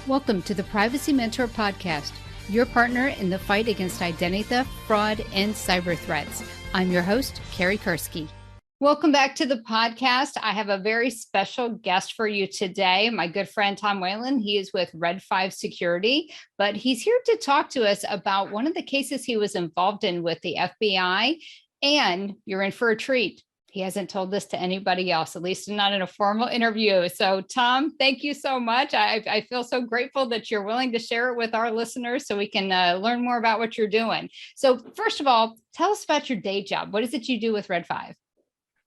Welcome to the Privacy Mentor Podcast, your partner in the fight against identity theft, fraud, and cyber threats. I'm your host, Carrie Kursky. Welcome back to the podcast. I have a very special guest for you today, my good friend, Tom Whalen. He is with RedFive Security, but he's here to talk to us about one of the cases he was involved in with the FBI, and you're in for a treat. He hasn't told this to anybody else, at least not in a formal interview. So Tom, thank you so much. I feel so grateful that you're willing to share it with our listeners so we can learn more about what you're doing. So first of all, tell us about your day job. What is it you do with RedFive?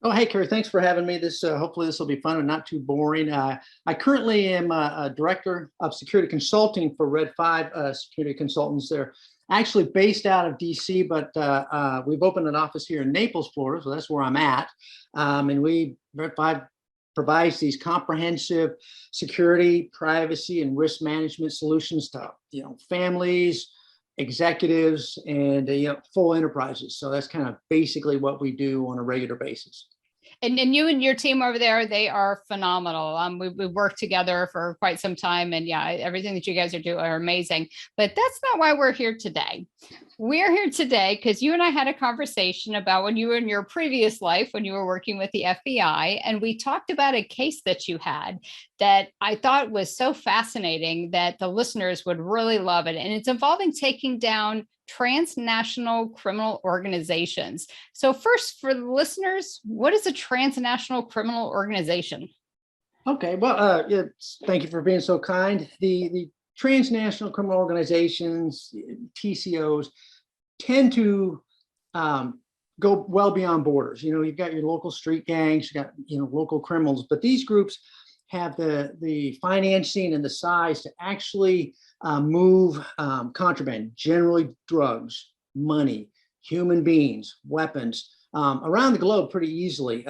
Oh, hey, Carrie, thanks for having me. Hopefully this will be fun and not too boring. I currently am a director of security consulting for RedFive Security Consultants. They're actually based out of DC, but we've opened an office here in Naples, Florida, so that's where I'm at. And RedFive provides these comprehensive security, privacy, and risk management solutions to families, executives, and full enterprises. So that's kind of basically what we do on a regular basis. And you and your team over there, they are phenomenal. We've worked together for quite some time, and yeah, everything that you guys are doing are amazing. But that's not why we're here today. We're here today because you and I had a conversation about when you were in your previous life, when you were working with the FBI, and we talked about a case that you had that I thought was so fascinating that the listeners would really love it. And it's involving taking down transnational criminal organizations. So first, for the listeners, what is a transnational criminal organization? Okay, well, thank you for being so kind. The transnational criminal organizations, TCOs, tend to go well beyond borders. You've got your local street gangs, you've got local criminals, but these groups have the financing and the size to actually move contraband, generally drugs, money, human beings, weapons, around the globe pretty easily,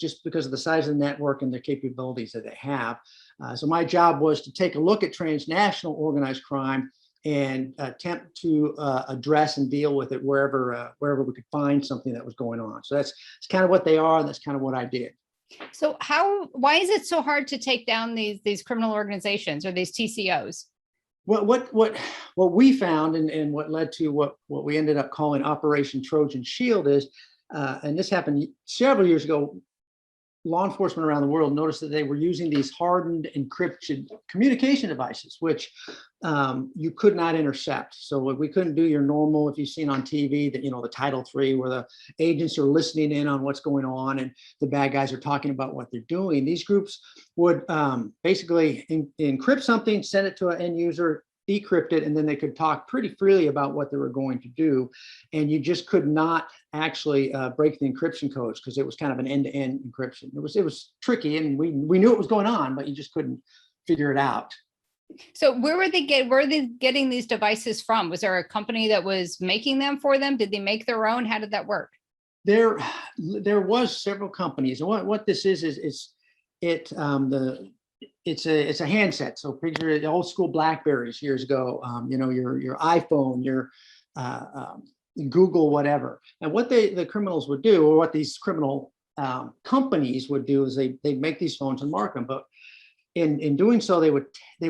just because of the size of the network and the capabilities that they have. So my job was to take a look at transnational organized crime and attempt to address and deal with it wherever we could find something that was going on. So that's kind of what they are, and that's kind of what I did. So why is it so hard to take down these criminal organizations or these TCOs? Well, what we found and what led to what we ended up calling Operation Trojan Shield is, and this happened several years ago, law enforcement around the world noticed that they were using these hardened encrypted communication devices, which you could not intercept. So we couldn't do your normal, if you've seen on TV, that the Title III, where the agents are listening in on what's going on and the bad guys are talking about what they're doing. These groups would basically encrypt something, send it to an end user, decrypt it, and then they could talk pretty freely about what they were going to do. And you just could not actually break the encryption codes because it was kind of an end-to-end encryption. It was tricky, and we knew it was going on, but you just couldn't figure it out. So where were they getting these devices from? Was there a company that was making them for them? Did they make their own? How did that work? There was several companies, and what this is it's a handset. So picture the old school Blackberries years ago. Your iPhone, your Google, whatever. And what the criminals would do, or what these criminal companies would do, is they make these phones and mark them. But in doing so, they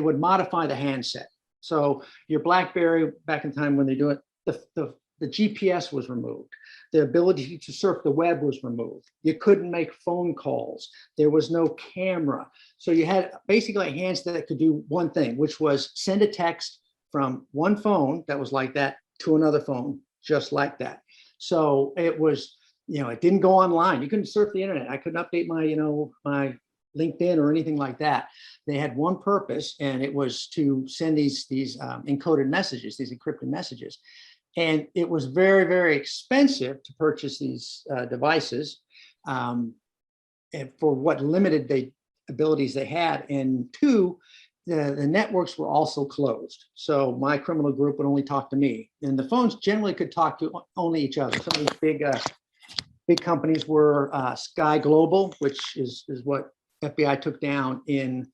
would modify the handset. So your BlackBerry, back in time when they do it, the GPS was removed. The ability to surf the web was removed. You couldn't make phone calls. There was no camera. So you had basically a handset that could do one thing, which was send a text from one phone that was like that to another phone just like that. So it was, it didn't go online. You couldn't surf the internet. I couldn't update my LinkedIn or anything like that. They had one purpose, and it was to send these encoded messages, these encrypted messages. And it was very, very expensive to purchase these devices and for what limited abilities they had. And two, the networks were also closed. So my criminal group would only talk to me, and the phones generally could talk to only each other. Some of these big companies were Sky Global, which is what FBI took down in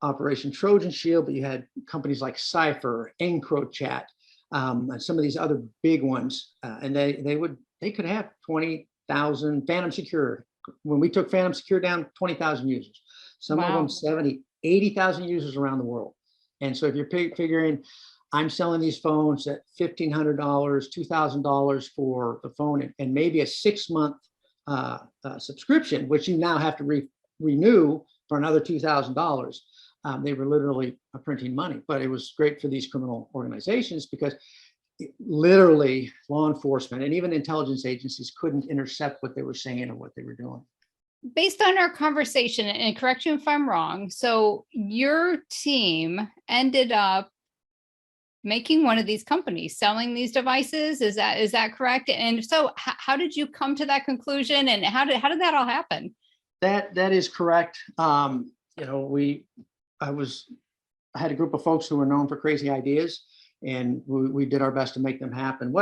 Operation Trojan Shield, but you had companies like Cypher, EncroChat, and some of these other big ones, and they could have 20,000 Phantom Secure. When we took Phantom Secure down, 20,000 users. Some of them 70, 80,000 users around the world. And so if you're figuring, I'm selling these phones at $1,500, $2,000 for the phone, and maybe a 6-month subscription, which you now have to renew for another $2,000. They were literally printing money, but it was great for these criminal organizations because literally law enforcement and even intelligence agencies couldn't intercept what they were saying or what they were doing. Based on our conversation, and correct me if I'm wrong, so your team ended up making one of these companies selling these devices. Is that correct? And so how did you come to that conclusion, and how did that all happen? That is correct. I had a group of folks who were known for crazy ideas, and we did our best to make them happen.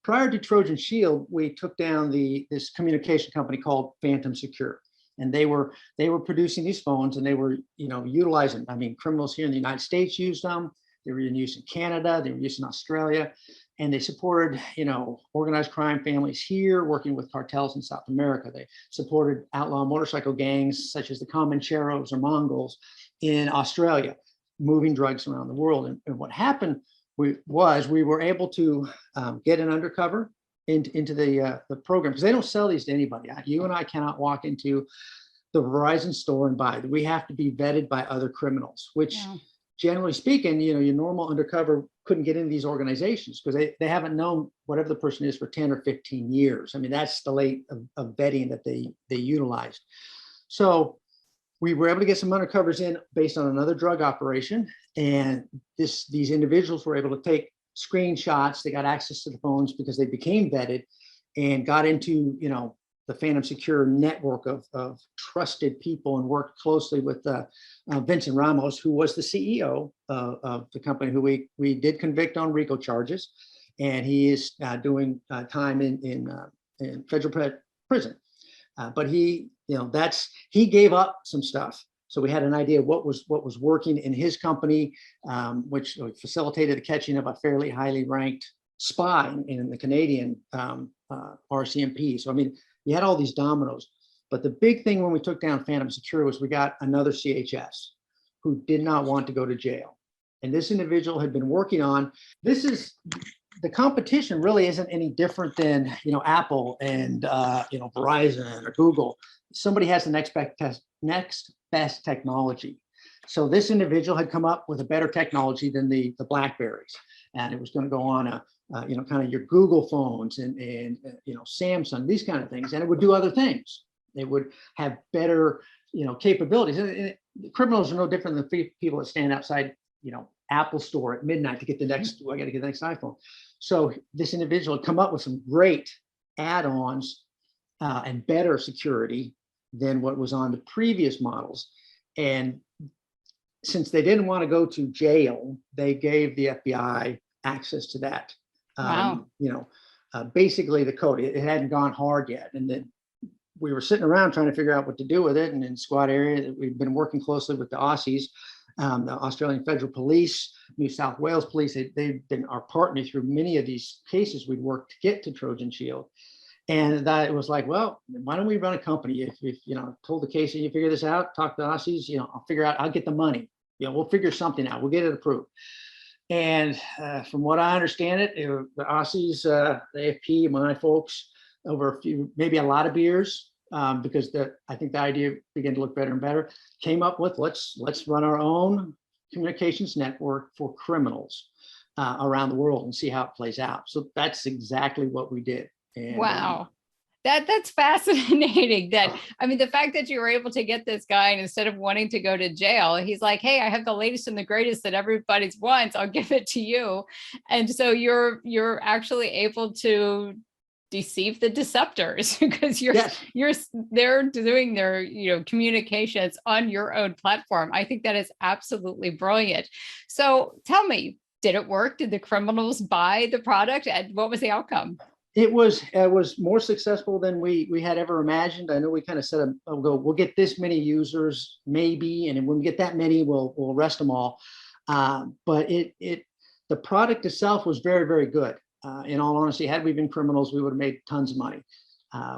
Prior to Trojan Shield, we took down this communication company called Phantom Secure, and they were producing these phones, and they were utilizing. I mean, criminals here in the United States used them. They were in use in Canada. They were used in Australia, and they supported organized crime families here, working with cartels in South America. They supported outlaw motorcycle gangs such as the Comancheros or Mongols in Australia, moving drugs around the world. And what happened we were able to get an undercover into the program, because they don't sell these to anybody. You and I cannot walk into the Verizon store and buy. We have to be vetted by other criminals, which generally speaking, your normal undercover couldn't get into these organizations because they haven't known whatever the person is for 10 or 15 years. I mean, that's the late of vetting that they utilized. So we were able to get some undercovers in based on another drug operation. And these individuals were able to take screenshots. They got access to the phones because they became vetted and got into, the Phantom Secure network of trusted people, and worked closely with Vincent Ramos, who was the CEO of the company, who we did convict on RICO charges. And he is doing time in federal prison. But he gave up some stuff. So we had an idea of what was working in his company, which facilitated the catching of a fairly highly ranked spy in the Canadian RCMP. So, I mean, you had all these dominoes. But the big thing when we took down Phantom Secure was we got another CHS who did not want to go to jail. And this individual had been working on, the competition really isn't any different than, Apple and, Verizon or Google. Somebody has the next best technology. So this individual had come up with a better technology than the BlackBerries. And it was going to go on kind of your Google phones and Samsung, these kind of things. And it would do other things. It would have better, capabilities. And criminals are no different than people that stand outside, Apple store at midnight to get the next, I got to get the next iPhone. So this individual had come up with some great add-ons and better security than what was on the previous models. And since they didn't want to go to jail, they gave the FBI access to that. Wow. Basically the code, it hadn't gone hard yet. And then we were sitting around trying to figure out what to do with it. And in squad area, we've been working closely with the Aussies, the Australian Federal Police, New South Wales Police. They've been our partner through many of these cases we'd worked to get to Trojan Shield. And that it was like, well, why don't we run a company? If told the case and you figure this out, talk to the Aussies, I'll get the money. We'll figure something out. We'll get it approved. And from what I understand the Aussies, the AFP, my folks, over maybe a lot of beers, because I think the idea began to look better and better, came up with let's run our own communications network for criminals around the world and see how it plays out. So that's exactly what we did. And, wow. That's fascinating. The fact that you were able to get this guy, and instead of wanting to go to jail, he's like, hey, I have the latest and the greatest that everybody wants. I'll give it to you. And so you're actually able to deceive the Deceptors because they're doing their communications on your own platform. I think that is absolutely brilliant. So tell me, did it work? Did the criminals buy the product? And what was the outcome? It was more successful than we had ever imagined. I know we kind of said, we'll get this many users, maybe, and when we get that many, we'll arrest them all. But the product itself was very, very good. In all honesty, had we been criminals, we would have made tons of money.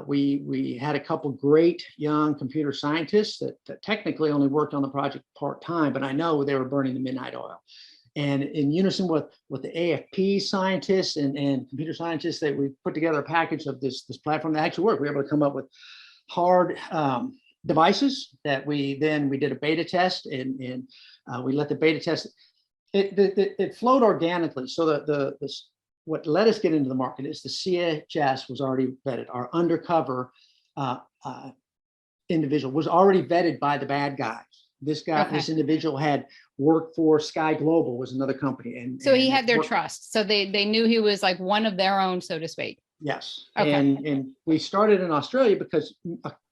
We had a couple great young computer scientists that technically only worked on the project part-time, but I know they were burning the midnight oil. And in unison with the AFP scientists and computer scientists, that we put together a package of this platform that actually worked. We were able to come up with hard devices that we did a beta test, and we let the beta test. It flowed organically. So what let us get into the market is the CHS was already vetted. Our undercover individual was already vetted by the bad guys. This individual had worked for Sky Global, was another company, and so he had their trust. So they knew he was like one of their own, so to speak. Yes. Okay. And we started in Australia because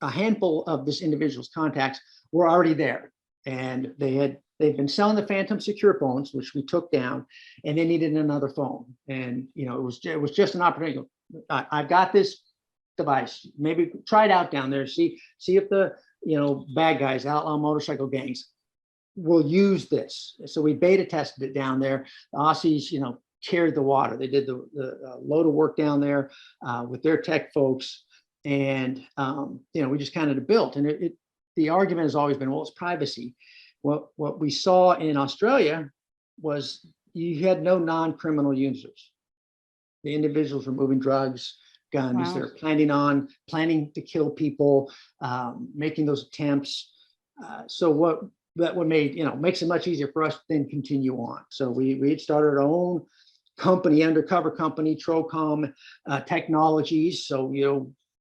a handful of this individual's contacts were already there, and they'd been selling the Phantom secure phones, which we took down, and they needed another phone. And it was just an opportunity. I've got this device. Maybe try it out down there. See if the bad guys, outlaw motorcycle gangs, will use this. So we beta tested it down there. The Aussies, carried the water. They did the load of work down there with their tech folks, and we just kind of built. And the argument has always been, well, it's privacy. What we saw in Australia was you had no non-criminal users. The individuals were moving drugs, guns. Wow. They're planning to kill people, making those attempts. So that makes it much easier for us to then continue on. So we had started our own company, undercover company, Trocom Technologies. So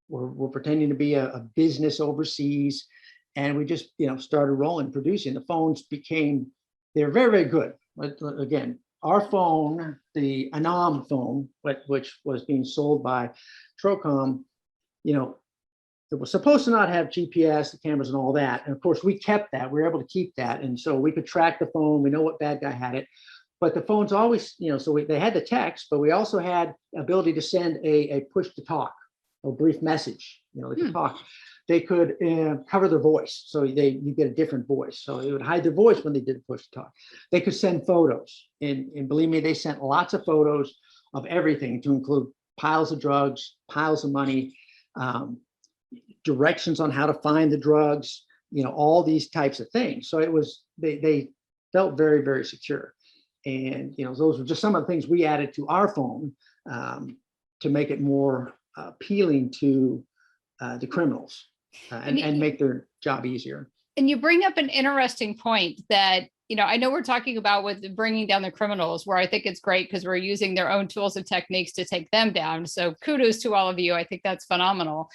we're pretending to be a business overseas, and we just started rolling, producing. The phones they're very, very good. But again, our phone, the Anam phone, which was being sold by Trocom, it was supposed to not have GPS, the cameras, and all that. And of course, we kept that. We were able to keep that, and so we could track the phone. We know what bad guy had it. But the phones always, they had the text, but we also had the ability to send a push to talk, a brief message. They could talk. They could cover their voice, so you get a different voice. So it would hide their voice when they did push to talk. They could send photos, and believe me, they sent lots of photos of everything, to include piles of drugs, piles of money, directions on how to find the drugs, all these types of things. So they felt very, very secure. And those were just some of the things we added to our phone to make it more appealing to the criminals and make their job easier. And you bring up an interesting point that I know we're talking about with bringing down the criminals, where I think it's great because we're using their own tools and techniques to take them down. So kudos to all of you. I think that's phenomenal.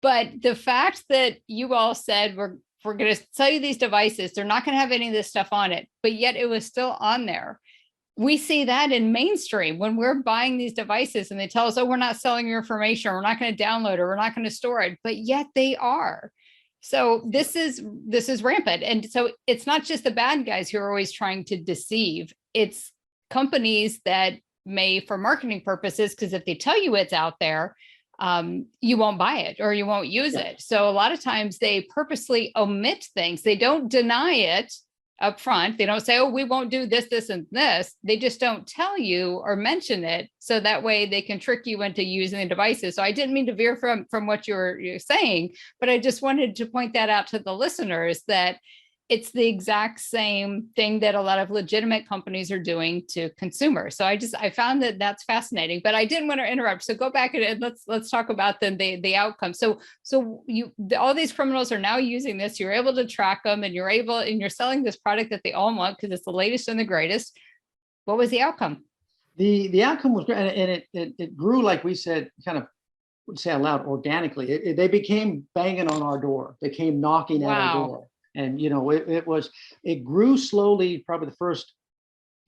But the fact that you all said we're going to sell you these devices, they're not going to have any of this stuff on it, but yet it was still on there. We see that in mainstream when we're buying these devices and they tell us, oh, we're not selling your information, or we're not going to download it, or we're not going to store it, but yet they are. So this is rampant. And so it's not just the bad guys who are always trying to deceive. It's companies that may, for marketing purposes, because if they tell you it's out there, you won't buy it or you won't use it. So a lot of times they purposely omit things. They don't deny it up front. They don't say, oh, we won't do this, this, and this. They just don't tell you or mention it. So that way they can trick you into using the devices. So I didn't mean to veer from what you're saying, but I just wanted to point that out to the listeners, that it's the exact same thing that a lot of legitimate companies are doing to consumers. So I found that that's fascinating, but I didn't want to interrupt. So go back and let's talk about the outcome. So all these criminals are now using this. You're able to track them, and you're selling this product that they all want because it's the latest and the greatest. What was the outcome? The outcome was great, and it grew, like we said, kind of, would say out loud, organically. They became banging on our door. They came knocking at our door. And it grew slowly, probably the first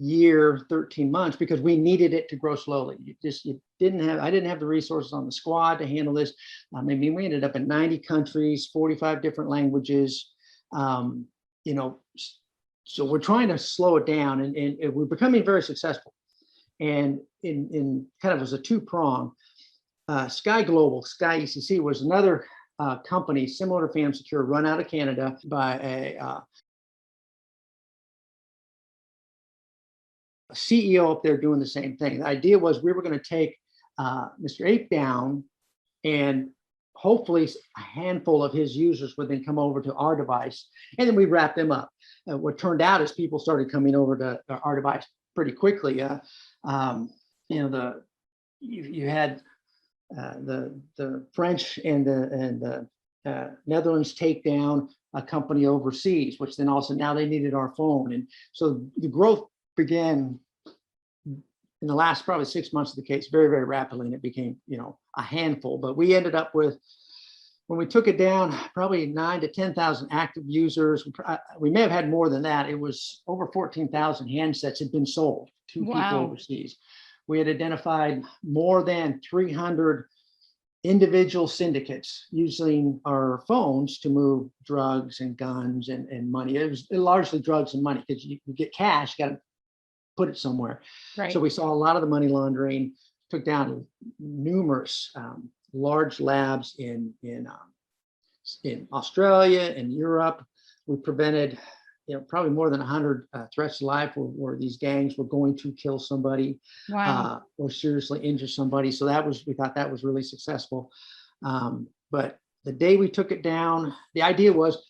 year, 13 months, because we needed it to grow slowly. I didn't have the resources on the squad to handle this. We ended up in 90 countries, 45 different languages. So we're trying to slow it down, and we're becoming very successful. And in kind of as a two-prong, Sky Global, Sky ECC was another company similar to Phantom Secure, run out of Canada by a CEO up there doing the same thing. The idea was we were going to take Mr. Ape down and hopefully a handful of his users would then come over to our device, and then we wrap them up. What turned out is people started coming over to our device pretty quickly. You had the French and the Netherlands take down a company overseas, which then also now they needed our phone, and so the growth began in the last probably 6 months of the case very, very rapidly, and it became, a handful. But we ended up with, when we took it down, probably 9,000 to 10,000 active users. We may have had more than that. It was over 14,000 handsets had been sold to people overseas. We had identified more than 300 individual syndicates using our phones to move drugs and guns and money. It was largely drugs and money, because you get cash, you got to put it somewhere. Right. So we saw a lot of the money laundering, took down numerous large labs in Australia and Europe. We prevented, probably more than 100 threats to life where these gangs were going to kill somebody, or seriously injure somebody. So we thought that was really successful. But the day we took it down, the idea was,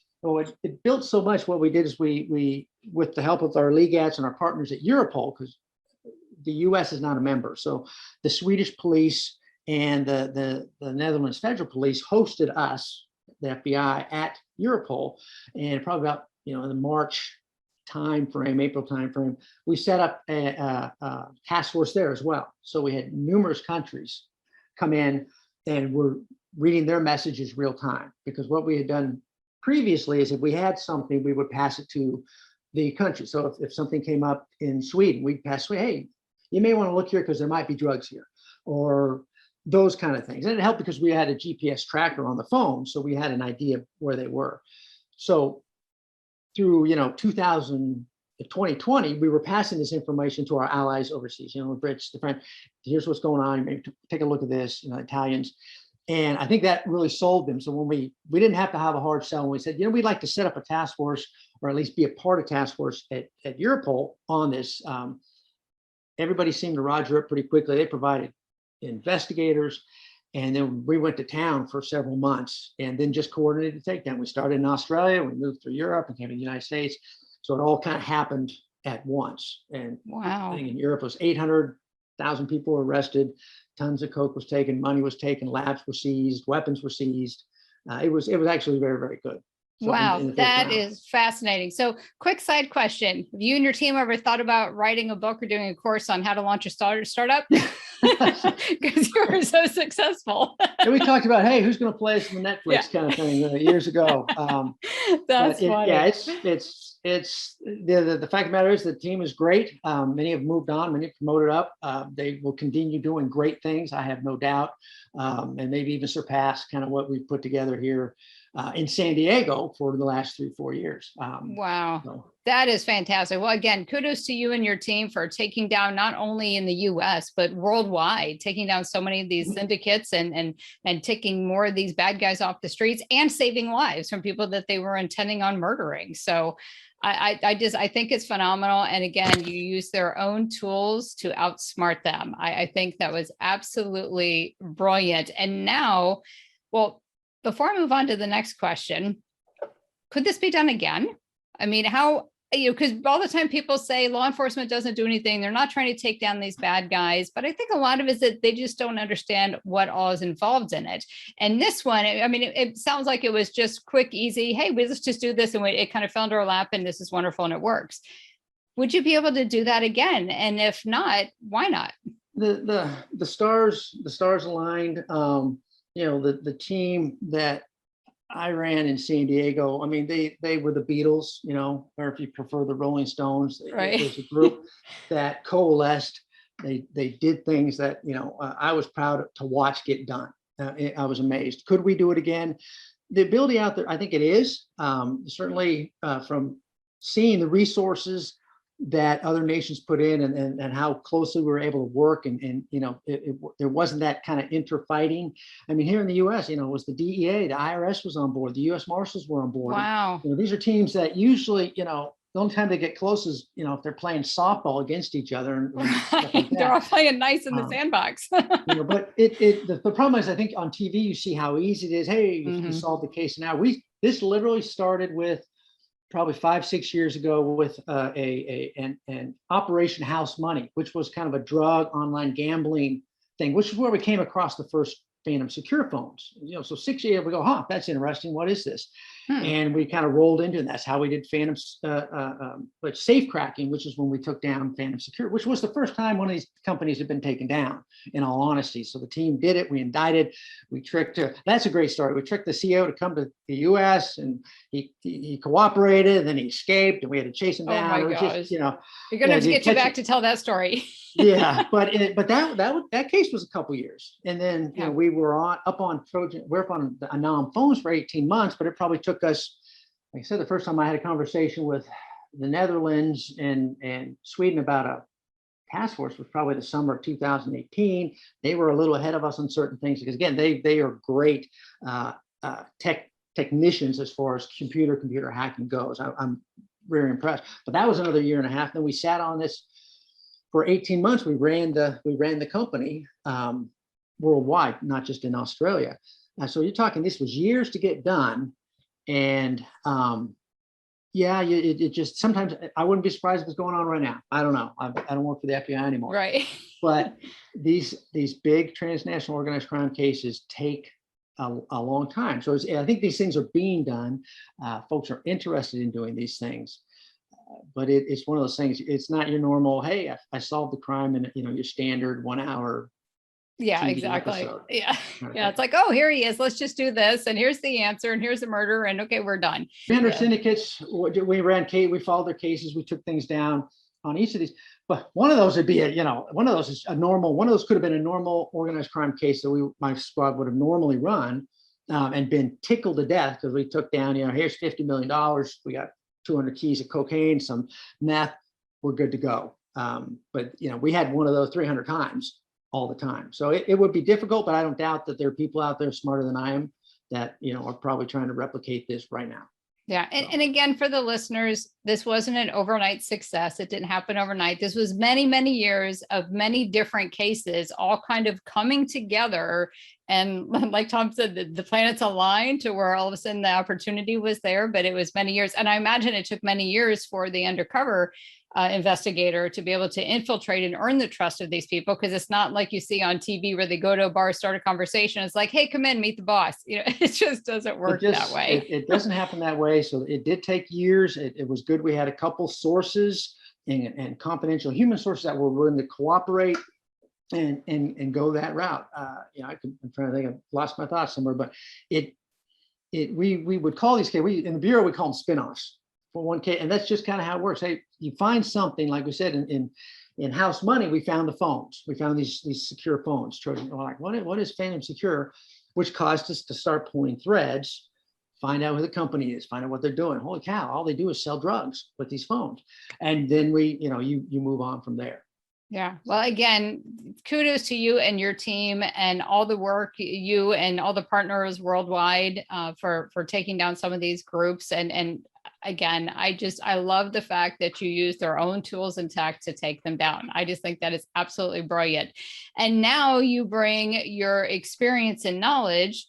it built so much. What we did is we with the help of our LEGATs and our partners at Europol, because the US is not a member. So the Swedish police and the Netherlands Federal Police hosted us, the FBI, at Europol, and probably about, in the March timeframe, April timeframe, we set up a task force there as well. So we had numerous countries come in and we're reading their messages real time, because what we had done previously is if we had something, we would pass it to the country. So if something came up in Sweden, we'd pass, hey, you may want to look here because there might be drugs here, or those kind of things. And it helped because we had a GPS tracker on the phone, so we had an idea of where they were. So through 2020, we were passing this information to our allies overseas, the Brits, the French. Here's what's going on. Maybe take a look at this, Italians. And I think that really sold them. So when we didn't have to have a hard sell, and we said, we'd like to set up a task force, or at least be a part of task force at Europol on this. Everybody seemed to roger up pretty quickly. They provided investigators, and then we went to town for several months and then just coordinated the takedown. We started in Australia, we moved through Europe and came to the United States. So it all kind of happened at once. And I think in Europe it was 800,000 people were arrested. Tons of coke was taken, money was taken, labs were seized, weapons were seized. It was actually very, very good. So that is fascinating. So quick side question. Have you and your team ever thought about writing a book or doing a course on how to launch a startup? Because you were so successful. And we talked about, hey, who's going to play us in the Netflix kind of thing years ago. That's funny. It's the fact of the matter is the team is great. Many have moved on, many have promoted up. They will continue doing great things, I have no doubt, and maybe even surpass kind of what we've put together here in San Diego for the last 3-4 years. That is fantastic. Well, again, kudos to you and your team for taking down not only in the US, but worldwide, taking down so many of these syndicates and taking more of these bad guys off the streets and saving lives from people that they were intending on murdering. So I think it's phenomenal. And again, you use their own tools to outsmart them. I think that was absolutely brilliant. And now, well, before I move on to the next question, could this be done again? I mean, how, because all the time people say law enforcement doesn't do anything. They're not trying to take down these bad guys. But I think a lot of it is that they just don't understand what all is involved in it. And this one, I mean, it sounds like it was just quick, easy. Hey, let's just do this. And it kind of fell into our lap and this is wonderful and it works. Would you be able to do that again? And if not, why not? The stars aligned. The team that I ran in San Diego, I mean, they were the Beatles, or if you prefer the Rolling Stones, right. It was a group that coalesced. They did things that, I was proud to watch get done. I was amazed. Could we do it again? The ability out there, I think it is, certainly from seeing the resources that other nations put in and how closely we were able to work and there wasn't that kind of interfighting. I mean, here in the US, it was the DEA, the IRS was on board, the US Marshals were on board. Wow. And, these are teams that usually, the only time they get close is, if they're playing softball against each other. And stuff like They're all playing nice in the sandbox. But the problem is, I think on TV, you see how easy it is. Hey, you solved the case. Now this literally started with probably 5-6 years ago with an Operation House Money, which was kind of a drug online gambling thing, which is where we came across the first Phantom Secure phones. So 6 years we go, that's interesting. What is this? And we kind of rolled into it. And that's how we did Phantom but safe cracking, which is when we took down Phantom Secure, which was the first time one of these companies had been taken down, in all honesty. So the team did it. We indicted, we tricked her. That's a great story. We tricked the CEO to come to the US, and he cooperated, and then he escaped, and we had to chase him down. Oh my gosh. You're gonna have to get you back to tell that story. Yeah, but that case was a couple years, and then we were up on a Nom phones for 18 months, but it probably took us, like I said, the first time I had a conversation with the Netherlands and Sweden about a task force was probably the summer of 2018. They were a little ahead of us on certain things because, again, they are great technicians as far as computer hacking goes. I'm very impressed. But that was another year and a half. Then we sat on this for 18 months. We ran the company worldwide, not just in Australia. So you're talking, this was years to get done. And it just, sometimes I wouldn't be surprised if it's going on right now. I don't know. I don't work for the FBI anymore. Right. But these big transnational organized crime cases take a long time. So I think these things are being done. Folks are interested in doing these things. But it's one of those things. It's not your normal, hey, I solved the crime in your standard 1 hour. Yeah, TV exactly. episode. Yeah. It's like, oh, here he is. Let's just do this. And here's the answer. And here's the murder. And okay, we're done. Vendor syndicates, we followed their cases. We took things down on each of these. But one of those would be one of those is a normal, one of those could have been a normal organized crime case that my squad would have normally run and been tickled to death because we took down, here's $50 million. We got 200 keys of cocaine, some meth, we're good to go. But we had one of those 300 times all the time. So it would be difficult, but I don't doubt that there are people out there smarter than I am that, are probably trying to replicate this right now. Yeah. And again, for the listeners, this wasn't an overnight success. It didn't happen overnight. This was many, many years of many different cases, all kind of coming together. And like Tom said, the planets aligned to where all of a sudden the opportunity was there, but it was many years. And I imagine it took many years for the undercover investigator to be able to infiltrate and earn the trust of these people, because it's not like you see on TV where they go to a bar, start a conversation. It's like, hey, come in, meet the boss. It just doesn't work that way. It doesn't happen that way. So it did take years. It was good. We had a couple sources and confidential human sources that were willing to cooperate and go that route. I'm trying to think. I've lost my thoughts somewhere, but we would call these cases, in the bureau we call them spinoffs. For one case, and that's just kind of how it works. Hey, you find something, like we said in House Money, we found the phones. We found these secure phones. Trojan, we're like, what is Phantom Secure? Which caused us to start pulling threads, find out who the company is, find out what they're doing. Holy cow! All they do is sell drugs with these phones, and then you move on from there. Yeah. Well, again, kudos to you and your team and all the work you and all the partners worldwide for taking down some of these groups. And again, I love the fact that you use their own tools and tech to take them down. I just think that is absolutely brilliant. And now you bring your experience and knowledge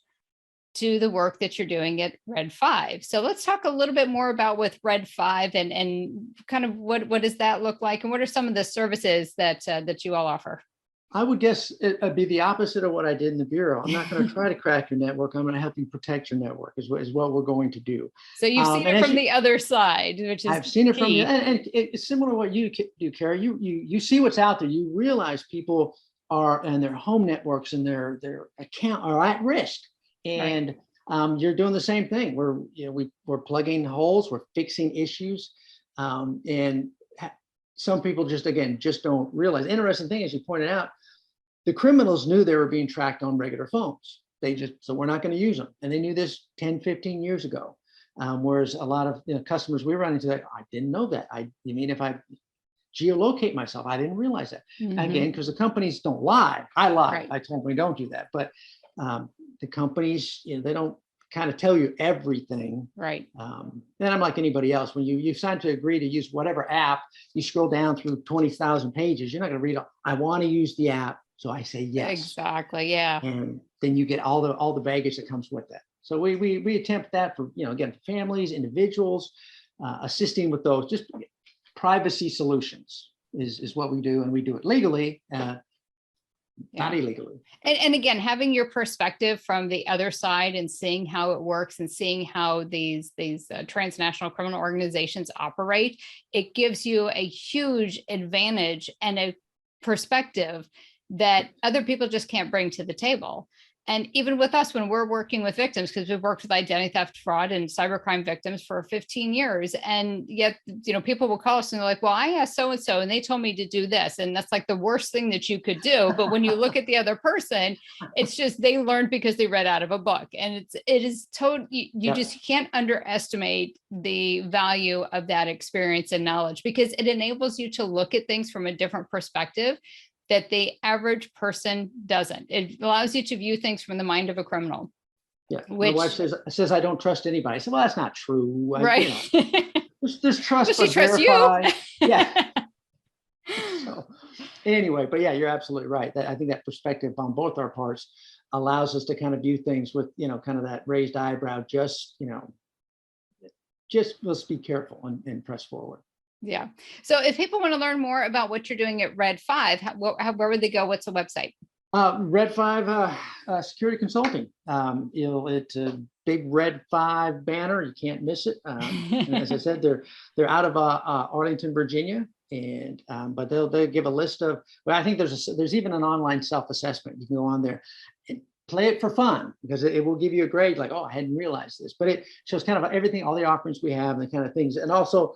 to the work that you're doing at RedFive. So let's talk a little bit more about with RedFive and kind of what does that look like, and what are some of the services that you all offer? I would guess it'd be the opposite of what I did in the bureau. I'm not going to try to crack your network. I'm going to help you protect your network is what we're going to do. So you've seen it from the other side, which is I've seen it from and it's similar to what you do, Carrie. You see what's out there. You realize people are and their home networks and their account are at risk. And you're doing the same thing. We're plugging holes, we're fixing issues, and some people just don't realize. Interesting thing, as you pointed out, the criminals knew they were being tracked on regular phones. So we're not going to use them, and they knew this 10, 15 years ago. Whereas a lot of customers we run into, I didn't know that. You mean if I geolocate myself, I didn't realize that. Mm-hmm. Again, because the companies don't lie. I lie. Right. I told them we don't do that, but the companies, they don't kind of tell you everything. Right. Then I'm like anybody else. When you sign to agree to use whatever app, you scroll down through 20,000 pages. You're not going to read, I want to use the app. So I say yes. Exactly. Yeah. And then you get all the baggage that comes with that. So we attempt that for, again, families, individuals, assisting with those, just privacy solutions is what we do. And we do it legally, not illegally. And again, having your perspective from the other side and seeing how it works and seeing how these transnational criminal organizations operate, it gives you a huge advantage and a perspective that other people just can't bring to the table. And even with us, when we're working with victims, because we've worked with identity theft, fraud, and cybercrime victims for 15 years. And yet, people will call us and they're like, well, I asked so-and-so and they told me to do this. And that's like the worst thing that you could do. But when you look at the other person, it's just, they learned because they read out of a book. And it is totally, you just can't underestimate the value of that experience and knowledge, because it enables you to look at things from a different perspective that the average person doesn't. It allows you to view things from the mind of a criminal. Yeah. My wife says I don't trust anybody. I said, well, that's not true. Right. There's trust. She trusts you. Yeah. So anyway, but yeah, you're absolutely right. I think that perspective on both our parts allows us to kind of view things with, kind of that raised eyebrow, just let's be careful and press forward. Yeah. So if people want to learn more about what you're doing at RedFive, where would they go? What's the website? RedFive Security Consulting. It's a big RedFive banner. You can't miss it. And as I said, they're out of Arlington, Virginia, and but they'll give a list of. Well, I think there's even an online self-assessment. You can go on there and play it for fun, because it will give you a grade like, oh, I hadn't realized this. But it shows kind of everything, all the offerings we have, and the kind of things, and also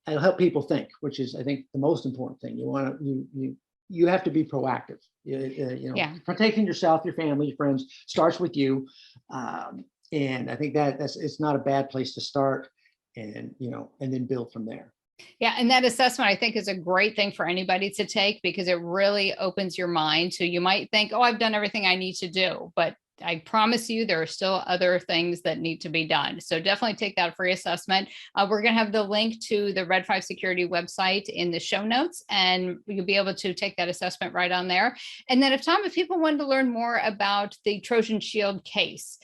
it'll help people think, which is, I think, the most important thing. You have to be proactive. Protecting yourself, your family, your friends starts with you, and I think it's not a bad place to start, and then build from there. Yeah, and that assessment, I think, is a great thing for anybody to take, because it really opens your mind to, you might think, oh, I've done everything I need to do, but I promise you, there are still other things that need to be done. So definitely take that free assessment. We're going to have the link to the RedFive Security website in the show notes, and you'll be able to take that assessment right on there. And then if people wanted to learn more about the Trojan Shield case,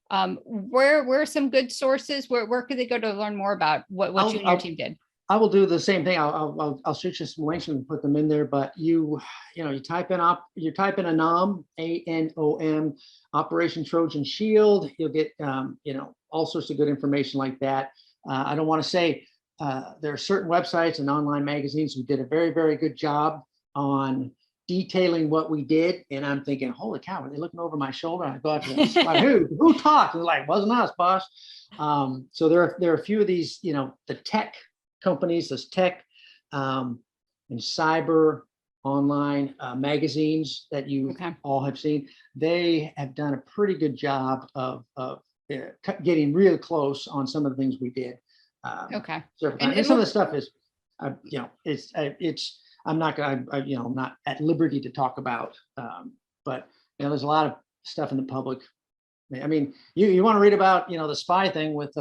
where are some good sources? Where could they go to learn more about what you and your team did? I will do the same thing. I'll shoot you some links and put them in there. But you type in ANOM, ANOM, Operation Trojan Shield. You'll get all sorts of good information like that. I don't want to say there are certain websites and online magazines who did a very, very good job on detailing what we did. And I'm thinking, holy cow, are they looking over my shoulder? I thought, who talked? And like, wasn't us, boss. So there are a few of these, the tech companies, those tech and cyber online magazines that you all have seen. They have done a pretty good job of getting real close on some of the things we did. And some of the stuff is, I'm not at liberty to talk about, but there's a lot of stuff in the public. I mean, you want to read about, the spy thing with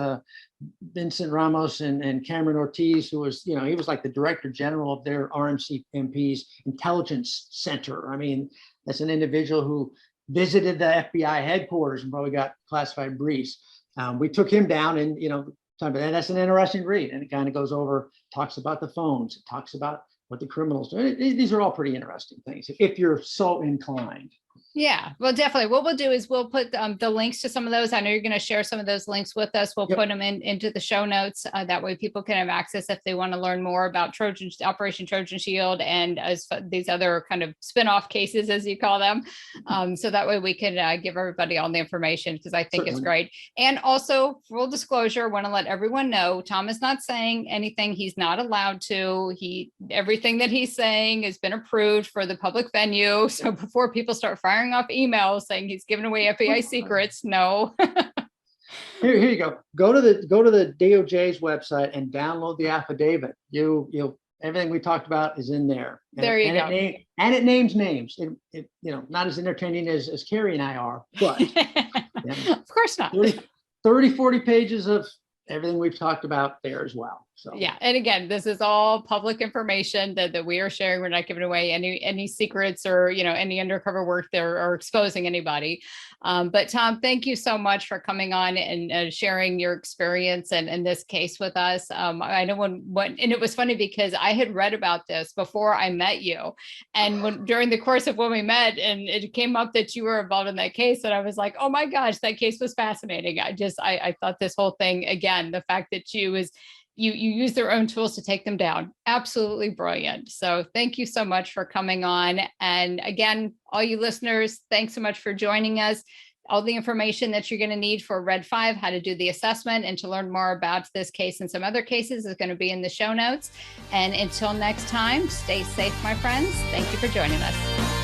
Vincent Ramos and Cameron Ortiz, who was, he was like the director general of their RMCMP's intelligence center. I mean, that's an individual who visited the FBI headquarters and probably got classified briefs. We took him down and, and that's an interesting read. And it kind of goes over, talks about the phones, it talks about what the criminals do. These are all pretty interesting things if you're so inclined. Yeah, well, definitely. What we'll do is we'll put the links to some of those. I know you're going to share some of those links with us. We'll put them into the show notes. That way people can have access if they want to learn more about Operation Trojan Shield and these other kind of spin-off cases, as you call them. So that way we can give everybody all the information, because I think it's great. And also, full disclosure, want to let everyone know, Tom is not saying anything he's not allowed to. Everything that he's saying has been approved for the public venue. So before people start firing off emails saying he's giving away FBI secrets, no. Here you go. Go to the DOJ's website and download the affidavit. You'll everything we talked about is in there. There you go. It names names. Not as entertaining as Carrie and I are, but of course not. 30, 40 pages of everything we've talked about there as well. So yeah. And again, this is all public information that we are sharing. We're not giving away any secrets or, any undercover work there or exposing anybody. But Tom, thank you so much for coming on and sharing your experience and this case with us. I know and it was funny because I had read about this before I met you. And during the course of when we met and it came up that you were involved in that case, and I was like, oh my gosh, that case was fascinating. I thought this whole thing, again, the fact that you use their own tools to take them down. Absolutely brilliant. So thank you so much for coming on. And again, all you listeners, thanks so much for joining us. All the information that you're going to need for RedFive, how to do the assessment, and to learn more about this case and some other cases is going to be in the show notes. And until next time, stay safe, my friends. Thank you for joining us.